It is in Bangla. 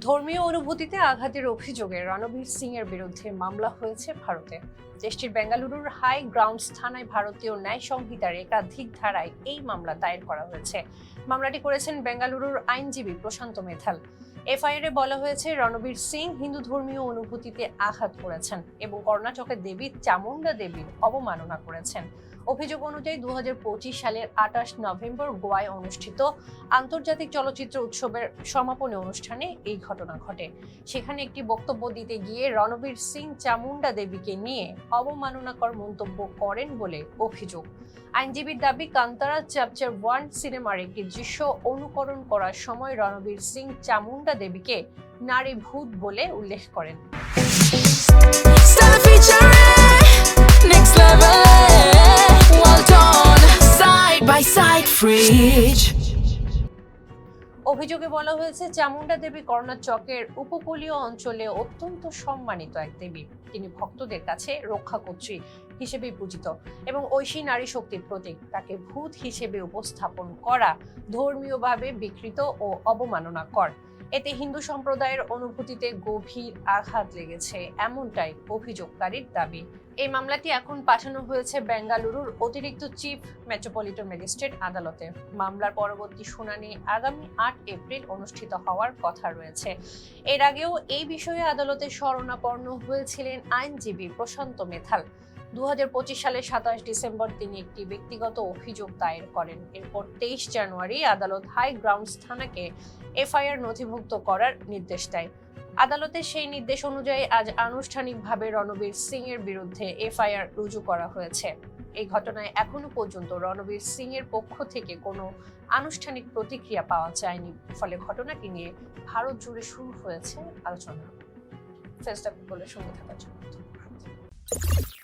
ধর্মীয় অনুভূতিতে আঘাতের অভিযোগে রণবীর সিং এর বিরুদ্ধে মামলা হয়েছে ভারতে। দেশটির বেঙ্গালুরুর হাই গ্রাউন্ডস থানায় ভারতীয় ন্যায় সংহিতার একাধিক ধারায় এই মামলা দায়ের করা হয়েছে। মামলাটি করেছেন বেঙ্গালুরুর আইনজীবী প্রশান্ত মেথাল। এফআইআরে বলা হয়েছে, রণবীর সিং হিন্দু ধর্মীয় অনুভূতিতে আঘাত করেছেন এবং কর্ণাটকের দেবী চামুন্ডা দেবীর অবমাননা করেছেন। অভিযোগ অনুযায়ী 2025 সালের 28 নভেম্বর গোয়ায় অনুষ্ঠিত আন্তর্জাতিক চলচ্চিত্র উৎসবের সমাপনী অনুষ্ঠানে এই ঘটনা ঘটে। সেখানে একটি বক্তব্য দিতে গিয়ে রণবীর সিং চামুন্ডা দেবীকে নিয়ে অবমাননাকর মন্তব্য করেন বলে অভিযোগ। আইনজীবীর দাবি, কান্তারা চ্যাপ্টার 1 সিনেমার একটি দৃশ্য অনুকরণ করার সময় রণবীর সিং চামুন্ডা দেবীকে নারী ভূত বলে উল্লেখ করেন। অভিযোগে বলা হয়েছে, চামুন্ডা দেবী কর্ণাটকের উপকূলীয় অঞ্চলে অত্যন্ত সম্মানিত এক দেবী। তিনি ভক্তদের কাছে রক্ষাকর্ত্রী হিসেবে পূজিত এবং ঐশী নারী শক্তির প্রতীক। তাকে ভূত হিসেবে উপস্থাপন করা ধর্মীয়ভাবে বিকৃত ও অবমাননাকর। এতে হিন্দু সম্প্রদায়ের অনুভূতিতে গভীর আঘাত লেগেছে, এমনটাই অভিযোগকারীর দাবি। এই মামলাটি এখন পাঠানো হয়েছে বেঙ্গালুরুর অতিরিক্ত চিফ মেট্রোপলিটন ম্যাজিস্ট্রেট আদালতে। মামলার পরবর্তী শুনানি আগামী 8 এপ্রিল অনুষ্ঠিত হওয়ার কথা রয়েছে। এর আগেও এই বিষয়ে আদালতে শরণাপন্ন হয়েছিলেন আইনজীবী প্রশান্ত মেথাল। 2025 সালের 27 ডিসেম্বর তিনি একটি ব্যক্তিগত অভিযোগ দায়ের করেন। এরপর 23 জানুয়ারি আদালত হাই গ্রাউন্ডস থানাকে এফআইআর নথিভুক্ত করার নির্দেশ দেয়। আদালতের সেই নির্দেশ অনুযায়ী আজ আনুষ্ঠানিকভাবে রণবীর সিং এর বিরুদ্ধে এফআইআর রুজু করা হয়েছে। এই ঘটনায় এখনো পর্যন্ত রণবীর সিং এর পক্ষ থেকে কোনো আনুষ্ঠানিক প্রতিক্রিয়া পাওয়া যায়নি। ফলে ঘটনাটি নিয়ে ভারত জুড়ে শুরু হয়েছে আলোচনা। ফেসটা বলে সঙ্গে থাকার জন্য ধন্যবাদ।